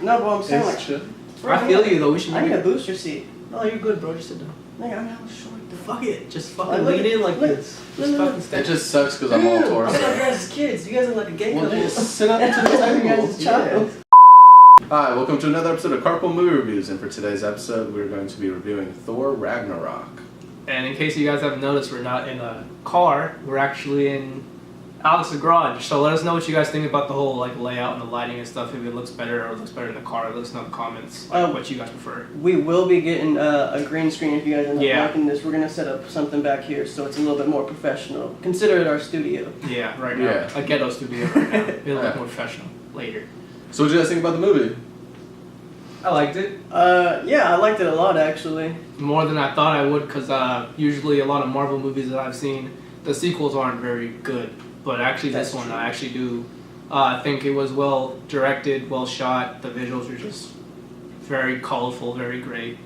No, but I'm saying bro, I feel you though. We should. I need a booster seat. No, you're good, bro. Just sit down. Nigga, I'm hella short. Fuck it. Just fucking lean in like this. Just fucking stay. It just sucks because I'm all torso. I'm like you guys' kids. You guys are like a gay couple. Just sit up to the You table. guys' child. Hi, welcome to another episode of Carpool Movie Reviews, and for today's episode, we're going to be reviewing Thor Ragnarok. And in case you guys haven't noticed, we're not in a car. We're actually in Alex's garage. So let us know what you guys think about the whole like layout and the lighting and stuff. If it looks better or looks better in the car, let us know in the comments what you guys prefer. We will be getting a green screen if you guys end up liking this. We're gonna set up something back here so it's a little bit more professional. Consider it our studio. Yeah, right now. Yeah. A ghetto studio right now. It'll look more professional later. So what did you guys think about the movie? I liked it. Yeah, I liked it a lot actually. More than I thought I would, because usually a lot of Marvel movies that I've seen, the sequels aren't very good. But actually this one, I actually do think it was well directed, well shot. The visuals were just very colorful, very great.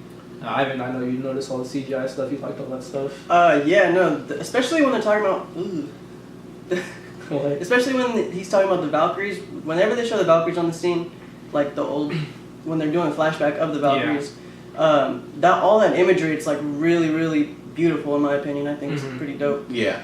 Ivan, I know you noticed all the CGI stuff. You liked all that stuff. Yeah, no, especially when they're talking about, especially when he's talking about the Valkyries. Whenever they show the Valkyries on the scene, like the old, when they're doing a flashback of the Valkyries, that all that imagery, it's like really, really beautiful in my opinion. I think it's pretty dope. Yeah.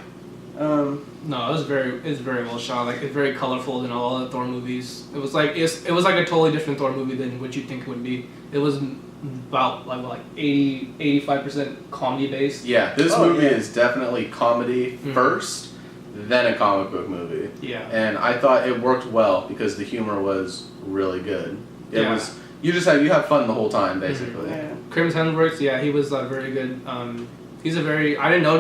No, it was very well shot. Like it's very colorful than all the Thor movies. It was like it was like a totally different Thor movie than what you'd think it would be. It was about like 85% comedy based. Yeah, this movie is definitely comedy first, then a comic book movie. Yeah. And I thought it worked well because the humor was really good. It was you have fun the whole time basically. Yeah. Chris Hemsworth, he was very good. He's a very I didn't know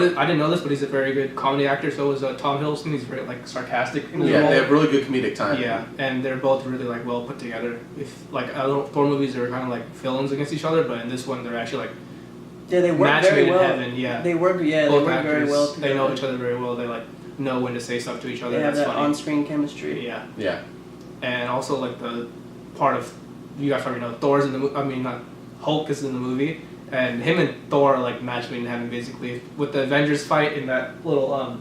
this, but he's a very good comedy actor. So was Tom Hiddleston. He's very like sarcastic. In his role. They have really good comedic timing. Yeah, and they're both really like well put together. If like other Thor movies, are kind of like villains against each other, but in this one they're actually like they work very well. In heaven. Yeah, they work. Yeah, both they work actors, very well together. They know each other very well. They like know when to say stuff to each other. They have That's that funny. on-screen chemistry. Yeah. Yeah. And also like the part of you guys probably know Thor's in the movie. I mean, not Hulk is in the movie. And him and Thor are like match made in heaven basically. With the Avengers fight in that little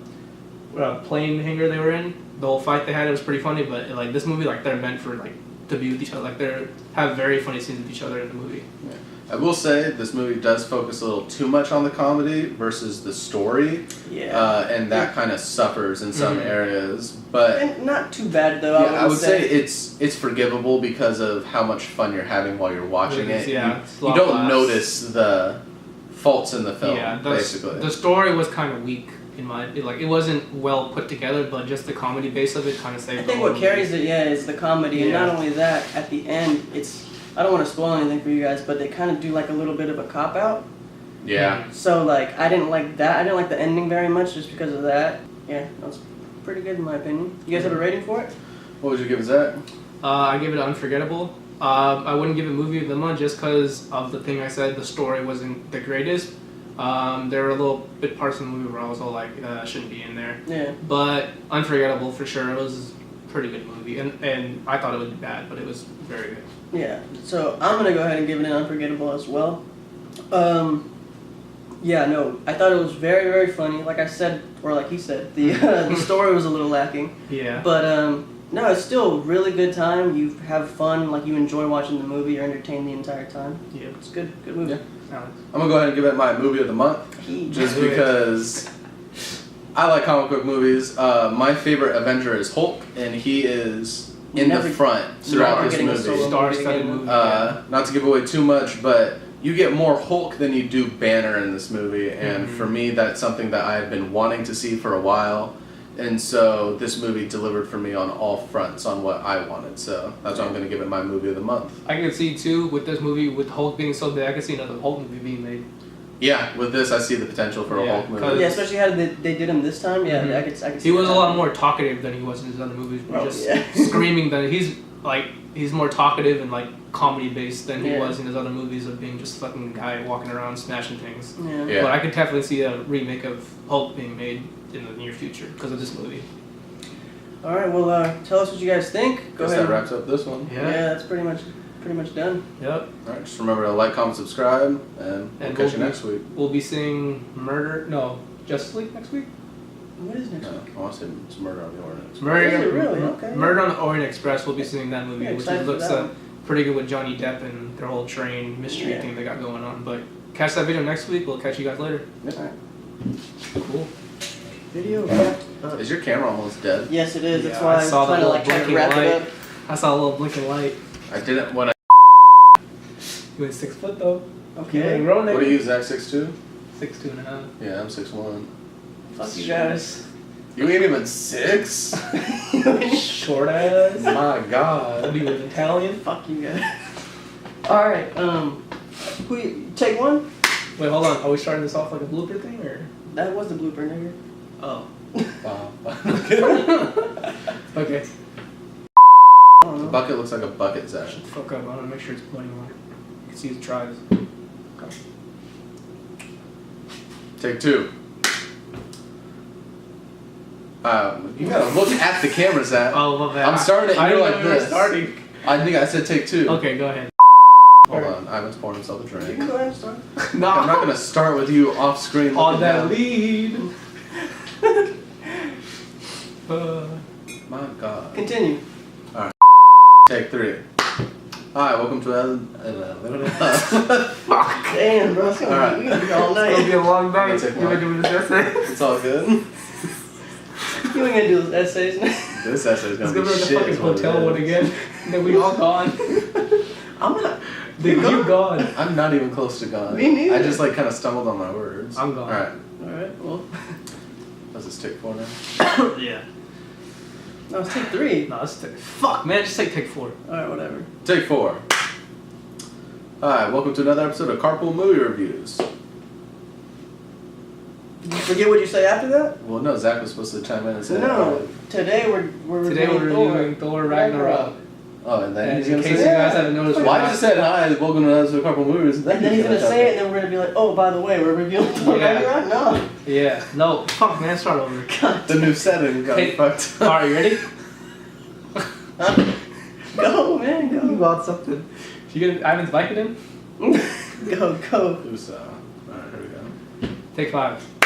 plane hangar they were in, the whole fight they had, it was pretty funny. But like this movie, like they're meant for like to be with each other. Like they have very funny scenes with each other in the movie. Yeah. I will say this movie does focus a little too much on the comedy versus the story. Yeah. And that kind of suffers in some areas, but and not too bad though. I would say it's forgivable because of how much fun you're having while you're watching it. Yeah, you don't notice the faults in the film. Yeah, basically. The story was kind of weak in my it wasn't well put together, but just the comedy base of it kind of saved. I think what carries it, is the comedy, and not only that. At the end, I don't want to spoil anything for you guys, but they kind of do like a little bit of a cop out. Yeah. So like I didn't like that. I didn't like the ending very much just because of that. Yeah, that was pretty good in my opinion. You guys have a rating for it? What would you give it, Zach? I give it unforgettable. I wouldn't give it movie of the month just because of the thing I said. The story wasn't the greatest. There were a little bit parts in the movie where I was all like, shouldn't be in there. Yeah. But unforgettable for sure. It was a pretty good movie, and I thought it would be bad, but it was very good. Yeah. So I'm gonna go ahead and give it an unforgettable as well. Yeah, no, I thought it was very, very funny. Like I said, or like he said, the story was a little lacking. Yeah. But no, it's still a really good time. You have fun, like you enjoy watching the movie. You're entertained the entire time. Yeah. It's good movie. Yeah. I'm gonna go ahead and give it my movie of the month, just because I like comic book movies. My favorite Avenger is Hulk, and he is in the front throughout this movie. Star-studded movie. Not to give away too much, but you get more Hulk than you do Banner in this movie, and for me, that's something that I've been wanting to see for a while. And so this movie delivered for me on all fronts on what I wanted. So that's why I'm going to give it my movie of the month. I can see too with this movie, with Hulk being so big, I can see another Hulk movie being made. Yeah, with this I see the potential for a Hulk movie. Yeah, especially how they did him this time. Yeah, I could see. He was a lot more talkative than he was in his other movies. Screaming than he's more talkative and like comedy based than he was in his other movies of being just fucking guy walking around smashing things. Yeah. But I could definitely see a remake of Hulk being made in the near future because of this movie. All right, well, tell us what you guys think. Go ahead. That wraps up this one. Yeah, that's pretty much done. Yep. All right, just remember to like, comment, subscribe, and we'll catch you next week. We'll be seeing Justice League next week. What is next week? I want to say it's Murder on the Orient Express. Murder on the Orient Express. Murder on the Orient Express. We'll be seeing that movie, which looks pretty good with Johnny Depp and their whole train mystery thing they got going on. But catch that video next week. We'll catch you guys later. Alright. Cool. Video. Is your camera almost dead? Yes, it is. That's Yeah, why I I'm saw the trying to little try to blinking wrap light. it up. I saw a little blinking light. I didn't when I. You ain't 6 foot though. You Okay. ain't grown What are nigga. you, Zach? 6'2"? 6'2.5". Yeah, I'm 6'1". Fuck you guys. You ain't even 6? Short ass. My What God. are you, an Italian? Fuck you guys. Alright, take one? Wait, hold on. Are we starting this off like a blooper thing or? That was the blooper, nigga. Oh. The Okay. I don't know. bucket looks like a bucket, Zach. Shut the fuck up. I want to make sure it's plenty more. You can see the tries. Take 2. You gotta look at the camera, Zach. Oh, my bad. I'm starting it, I you're didn't like know we were this. starting. I think I said take 2. Okay, go ahead. Hold on, Ivan's pouring himself a You drink. can go ahead and start. I'm not gonna start with you off screen. On looking that down. lead. My God. Continue. Take 3. Hi, welcome to Fuck. Damn, bro. It's gonna Alright. be weird all It's gonna be night. a long night. Take You one. been doing this essay? It's all good. You ain't gonna do those essays now. This essay is It's gonna gonna be be like shit. the fucking is what it hotel one is. again. Then we all gone. I'm not. Then you gone. I'm not even close to gone. Me neither. I just like kind of stumbled on my words. I'm gone. Alright. Alright, well. Does this take 4 now? Yeah. No, it's take 3. No, let's take. Fuck, man. Just take 4. Alright, whatever. Take 4. Hi, welcome to another episode of Carpool Movie Reviews. Did you forget what you say after that? Well, no, Zach was supposed to chime in and say No. Today we're Today we're reviewing Thor Ragnarok. Oh, and then And he's in gonna case say you guys haven't noticed, Why just said hi, welcome to another episode of Carpool Movies, And then he's gonna say it, and then we're gonna be like, oh, by the way, we're reviewing Thor Yeah. Ragnarok? No. Yeah. No. Fuck, man. Start over. The new setting got Hey. fucked. Alright, you ready? Go, man, You go. got something. You get Ivan's Vicodin? Go. Alright, here we go. Take 5.